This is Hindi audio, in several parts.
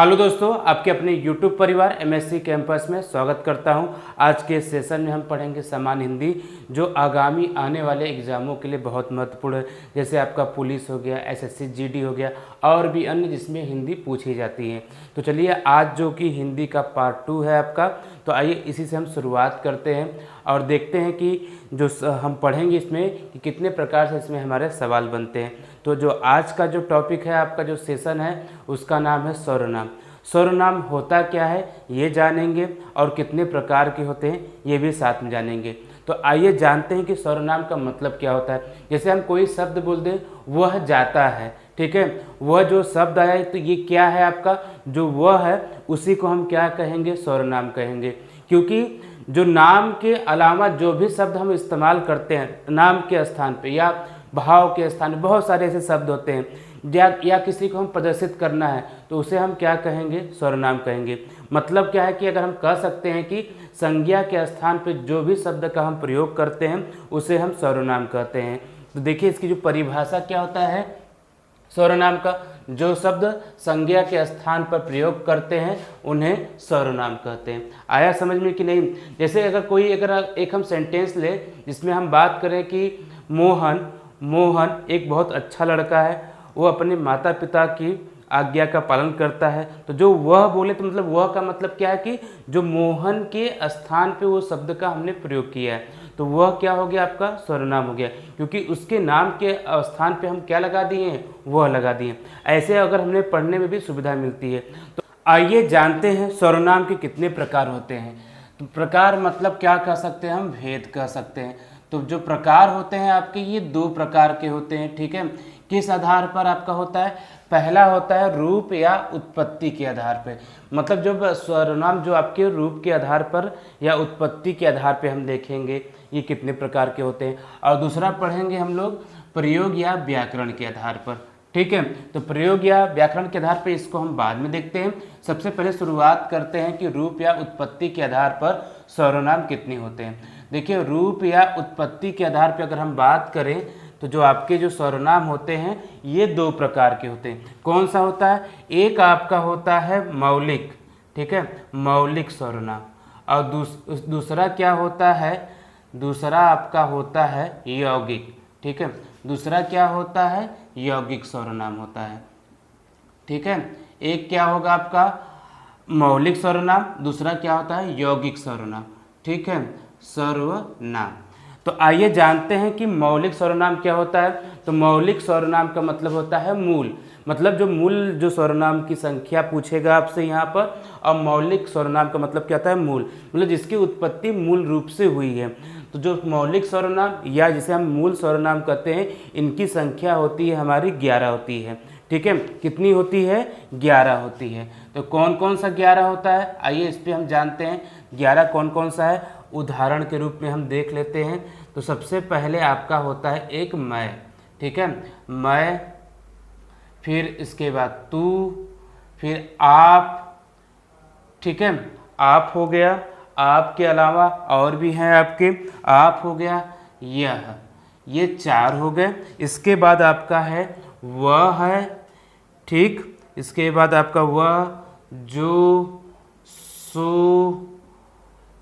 हेलो दोस्तों, आपके अपने YouTube परिवार MSc कैंपस में स्वागत करता हूं। आज के सेशन में हम पढ़ेंगे सामान्य हिंदी, जो आगामी आने वाले एग्ज़ामों के लिए बहुत महत्वपूर्ण है। जैसे आपका पुलिस हो गया, SSC GD हो गया और भी अन्य जिसमें हिंदी पूछी जाती है। तो चलिए, आज जो कि हिंदी का पार्ट 2 है आपका, तो आइए इसी से हम शुरुआत करते हैं और देखते हैं कि जो हम पढ़ेंगे इसमें कि कितने प्रकार से इसमें हमारे सवाल बनते हैं। तो जो आज का जो टॉपिक है, आपका जो सेशन है, उसका नाम है सर्वनाम। सर्वनाम होता क्या है ये जानेंगे और कितने प्रकार के होते हैं ये भी साथ में जानेंगे। तो आइए जानते हैं कि सर्वनाम का मतलब क्या होता है। जैसे हम कोई शब्द बोल दें, वह जाता है, ठीक है, वह जो शब्द आया है तो ये क्या है आपका, जो वह है उसी को हम क्या कहेंगे, सर्वनाम कहेंगे। क्योंकि जो नाम के अलावा जो भी शब्द हम इस्तेमाल करते हैं नाम के स्थान पे या भाव के स्थान पे, बहुत सारे ऐसे शब्द होते हैं या किसी को हम प्रदर्शित करना है तो उसे हम क्या कहेंगे, सर्वनाम कहेंगे। मतलब क्या है कि अगर हम कह सकते हैं कि संज्ञा के स्थान पे जो भी शब्द का हम प्रयोग करते हैं उसे हम सर्वनाम कहते हैं। तो देखिए इसकी जो परिभाषा क्या होता है सर्वनाम का, जो शब्द संज्ञा के स्थान पर प्रयोग करते हैं उन्हें सर्वनाम कहते हैं। आया समझ में कि नहीं। जैसे अगर एक हम सेंटेंस ले जिसमें हम बात करें कि मोहन एक बहुत अच्छा लड़का है, वो अपने माता पिता की आज्ञा का पालन करता है। तो जो वह बोले तो मतलब वह का मतलब क्या है कि जो मोहन के स्थान पे वो शब्द का हमने प्रयोग किया है, तो वह क्या हो गया, आपका सर्वनाम हो गया। क्योंकि उसके नाम के स्थान पे हम क्या लगा दिए हैं, वह लगा दिए। ऐसे अगर हमने पढ़ने में भी सुविधा मिलती है। तो आइए जानते हैं सर्वनाम के कितने प्रकार होते हैं। तो प्रकार मतलब क्या कह सकते हैं, हम भेद कह सकते हैं। तो जो प्रकार होते हैं आपके, ये 2 प्रकार के होते हैं, ठीक है। किस आधार पर आपका होता है, पहला होता है रूप या उत्पत्ति के आधार पर। मतलब जब सर्वनाम जो आपके रूप के आधार पर या उत्पत्ति के आधार पर हम देखेंगे ये कितने प्रकार के होते हैं। और दूसरा पढ़ेंगे हम लोग प्रयोग या व्याकरण के आधार पर, ठीक है। तो प्रयोग या व्याकरण के आधार पर इसको हम बाद में देखते हैं। सबसे पहले शुरुआत करते हैं कि रूप या उत्पत्ति के आधार पर सर्वनाम कितने होते हैं। देखिए, रूप या उत्पत्ति के आधार पर अगर हम बात करें तो जो आपके जो सर्वनाम होते हैं ये 2 प्रकार के होते हैं। कौन सा होता है, एक आपका होता है मौलिक, ठीक है, मौलिक सर्वनाम। और दूसरा क्या होता है, दूसरा आपका होता है यौगिक, ठीक है। दूसरा क्या होता है, यौगिक सर्वनाम होता है, ठीक है। एक क्या होगा आपका मौलिक सर्वनाम, दूसरा क्या होता है यौगिक सर्वनाम, ठीक है, सर्वनाम। तो आइए जानते हैं कि मौलिक सर्वनाम क्या होता है। तो मौलिक सर्वनाम का मतलब होता है मूल, मतलब जो सर्वनाम की संख्या पूछेगा आपसे यहाँ पर। और मौलिक सर्वनाम का मतलब क्या होता है, मूल, मतलब जिसकी उत्पत्ति मूल रूप से हुई है। तो जो मौलिक सर्वनाम या जिसे हम मूल सर्वनाम कहते हैं, इनकी संख्या होती है हमारी 11 होती है, ठीक है। कितनी होती है, 11 होती है। तो कौन कौन सा 11 होता है, आइए इस पर हम जानते हैं 11 कौन कौन सा है। उदाहरण के रूप में हम देख लेते हैं। तो सबसे पहले आपका होता है एक मैं, ठीक है, मैं, फिर इसके बाद तू, फिर आप, ठीक है, आप हो गया। आप के अलावा और भी हैं आपके, आप हो गया, यह, ये 4 हो गए। इसके बाद आपका है वह है, ठीक। इसके बाद आपका वह, जो, सो,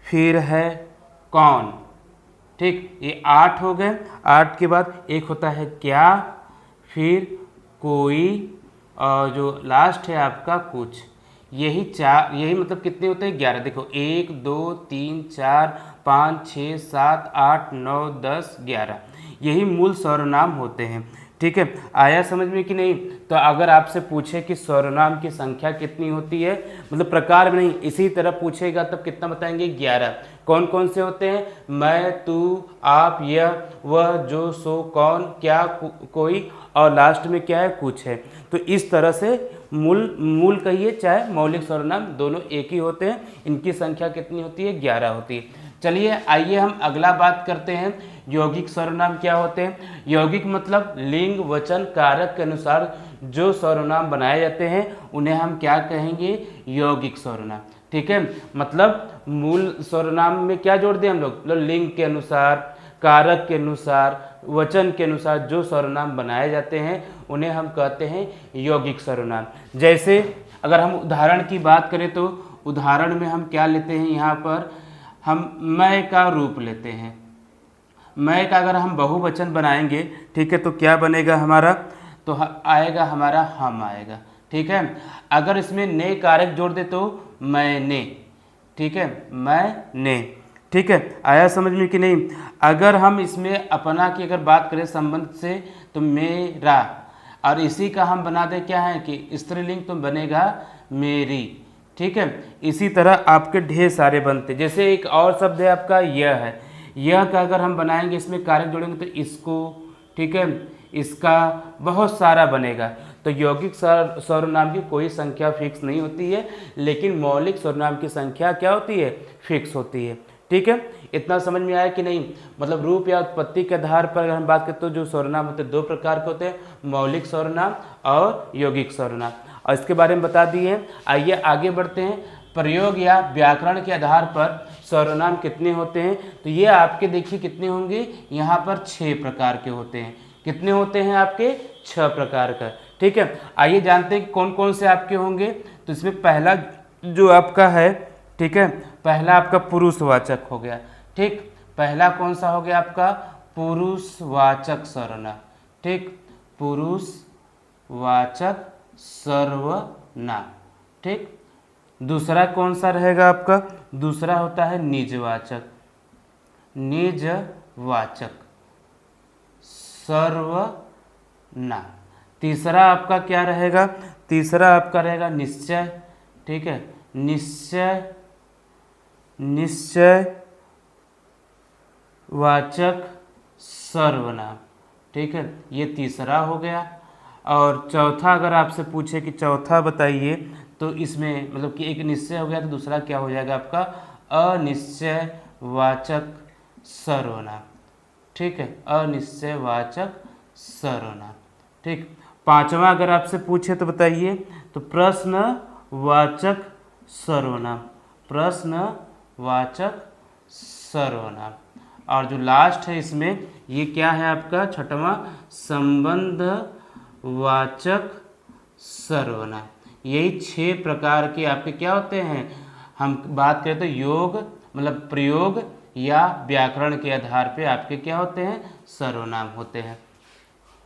फिर है कौन, ठीक। ये 8 हो गए। 8 के बाद एक होता है क्या, फिर कोई, और जो लास्ट है आपका कुछ। यही मतलब कितने होते हैं, 11। देखो 1 2 3 4 5 6 7 8 9 10 11, यही मूल सर्वनाम होते हैं, ठीक है। आया समझ में कि नहीं। तो अगर आपसे पूछे कि सर्वनाम की संख्या कितनी होती है, मतलब प्रकार में नहीं, इसी तरह पूछेगा तब कितना बताएंगे, 11। कौन कौन से होते हैं, मैं, तू, आप, यह, वह, जो, सो, कौन, क्या, कोई, और लास्ट में क्या है, कुछ है। तो इस तरह से मूल कहिए चाहे मौलिक सर्वनाम, दोनों एक ही होते हैं। इनकी संख्या कितनी होती है, 11 होती है। चलिए आइए हम अगला बात करते हैं, यौगिक सर्वनाम क्या होते हैं। यौगिक मतलब लिंग वचन कारक के अनुसार जो सर्वनाम बनाए जाते हैं उन्हें हम क्या कहेंगे, यौगिक सर्वनाम, ठीक है। मतलब मूल सर्वनाम में क्या जोड़ दें हम लोग, लिंग के अनुसार, कारक के अनुसार, वचन के अनुसार जो सर्वनाम बनाए जाते हैं उन्हें हम कहते हैं यौगिक सर्वनाम। जैसे अगर हम उदाहरण की बात करें तो उदाहरण में हम क्या लेते हैं, यहाँ पर हम मैं का रूप लेते हैं। मैं का अगर हम बहुवचन बनाएंगे, ठीक है, तो क्या बनेगा हमारा, तो आएगा हमारा हम आएगा, ठीक है। अगर इसमें ने कारक जोड़ दे तो मैंने, ठीक है, मैंने, ठीक है, आया समझ में कि नहीं। अगर हम इसमें अपना की अगर बात करें संबंध से तो मेरा, और इसी का हम बना दें क्या है कि स्त्रीलिंग तो बनेगा मेरी, ठीक है। इसी तरह आपके ढेर सारे बनते, जैसे एक और शब्द है आपका यह है, यह का अगर हम बनाएंगे इसमें कारक जोड़ेंगे तो इसको, ठीक है, इसका, बहुत सारा बनेगा। तो यौगिक सर्वनाम की कोई संख्या फिक्स नहीं होती है, लेकिन मौलिक सर्वनाम की संख्या क्या होती है, फिक्स होती है, ठीक है। इतना समझ में आया कि नहीं। मतलब रूप या उत्पत्ति के आधार पर अगर हम बात करें तो जो सर्वनाम होते हैं दो प्रकार के होते हैं, मौलिक सर्वनाम और यौगिक सर्वनाम, और इसके बारे में बता दिए। आइए आगे बढ़ते हैं। प्रयोग या व्याकरण के आधार पर सर्वनाम कितने होते हैं, तो ये आपके देखिए कितने होंगे, यहाँ पर 6 प्रकार के होते हैं। कितने होते हैं आपके, 6 प्रकार का, ठीक है। आइए जानते हैं कि कौन कौन से आपके होंगे। तो इसमें पहला जो आपका है, ठीक है, पहला आपका पुरुषवाचक हो गया, ठीक। पहला कौन सा हो गया आपका, पुरुषवाचक सर्वनाम, ठीक, पुरुषवाचक सर्वनाम, ठीक। दूसरा कौन सा रहेगा आपका, दूसरा होता है निजवाचक, निजवाचक सर्वनाम। तीसरा आपका क्या रहेगा, तीसरा आपका रहेगा निश्चय, ठीक है, निश्चय, निश्चयवाचक सर्वनाम, ठीक है, ये तीसरा हो गया। और चौथा अगर आपसे पूछे कि चौथा बताइए, तो इसमें मतलब कि एक निश्चय हो गया, तो दूसरा क्या हो जाएगा आपका, अनिश्चयवाचक सर्वनाम, ठीक है, अनिश्चयवाचक सर्वनाम, ठीक। पांचवा अगर आपसे पूछे तो बताइए, तो प्रश्नवाचक सर्वनाम, प्रश्नवाचक सर्वनाम। और जो लास्ट है इसमें, ये क्या है आपका छठवां, संबंधवाचक सर्वनाम। यही 6 प्रकार के आपके क्या होते हैं, हम बात करें तो योग मतलब प्रयोग या व्याकरण के आधार पे आपके क्या होते हैं, सर्वनाम होते हैं,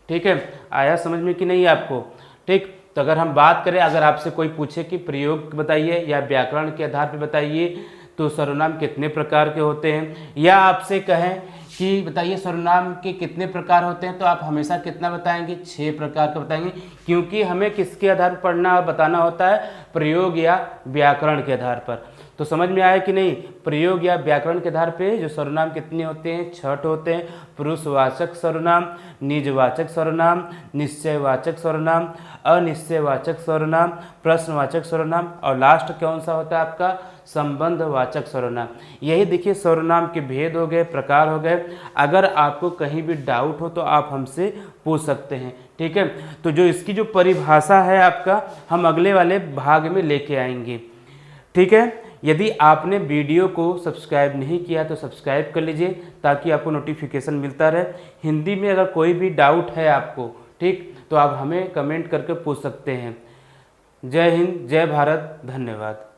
ठीक है। आया समझ में कि नहीं आपको, ठीक। तो अगर हम बात करें, अगर आपसे कोई पूछे कि प्रयोग बताइए या व्याकरण के आधार पे बताइए तो सर्वनाम कितने प्रकार के होते हैं, या आपसे कहें कि बताइए सर्वनाम के कितने प्रकार होते हैं, तो आप हमेशा कितना बताएंगे, 6 प्रकार का बताएंगे, क्योंकि हमें किसके आधार पर पढ़ना और बताना होता है, प्रयोग या व्याकरण के आधार पर। तो समझ में आया कि नहीं, प्रयोग या व्याकरण के आधार पे जो सर्वनाम कितने होते हैं, 6 होते हैं। पुरुषवाचक सर्वनाम, निजवाचक सर्वनाम, निश्चयवाचक सर्वनाम, अनिश्चयवाचक सर्वनाम, प्रश्नवाचक सर्वनाम, और लास्ट कौन सा होता है आपका, संबंधवाचक सर्वनाम। यही देखिए सर्वनाम के भेद हो गए, प्रकार हो गए। अगर आपको कहीं भी डाउट हो तो आप हमसे पूछ सकते हैं, ठीक है। तो जो इसकी जो परिभाषा है आपका, हम अगले वाले भाग में लेके आएंगे, ठीक है। यदि आपने वीडियो को सब्सक्राइब नहीं किया तो सब्सक्राइब कर लीजिए, ताकि आपको नोटिफिकेशन मिलता रहे। हिंदी में अगर कोई भी डाउट है आपको, ठीक, तो आप हमें कमेंट करके पूछ सकते हैं। जय हिंद, जय भारत, धन्यवाद।